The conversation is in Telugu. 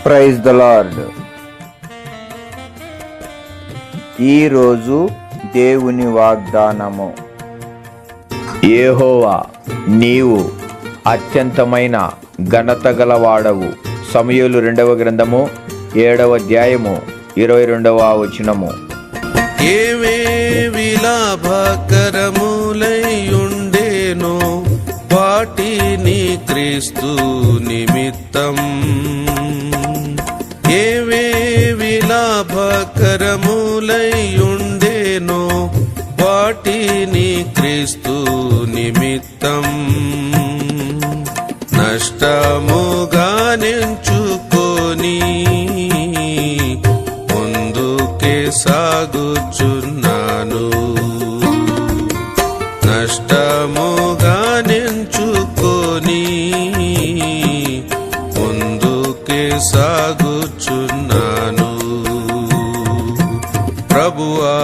Praise the lord. ఈరోజు దేవుని వాగ్దానము. యెహోవా, నీవు అత్యంతమైన ఘనత గలవాడవు. సమూయేలు 2వ గ్రంథము 7వ అధ్యాయము 22వ వచనము. ఏవేవి లాభకరములైయుండేనో వాటిని క్రీస్తు నిమిత్తం, ఏవేవి లాభకరములైయుండేనో వాటిని క్రీస్తు నిమిత్తం నష్టముగా నెంచుకొని ముందుకే సాగుచున్నాను. నష్టముగా నెంచుకొని ముందుకే సాగుచున్నాను. ప్రభువా,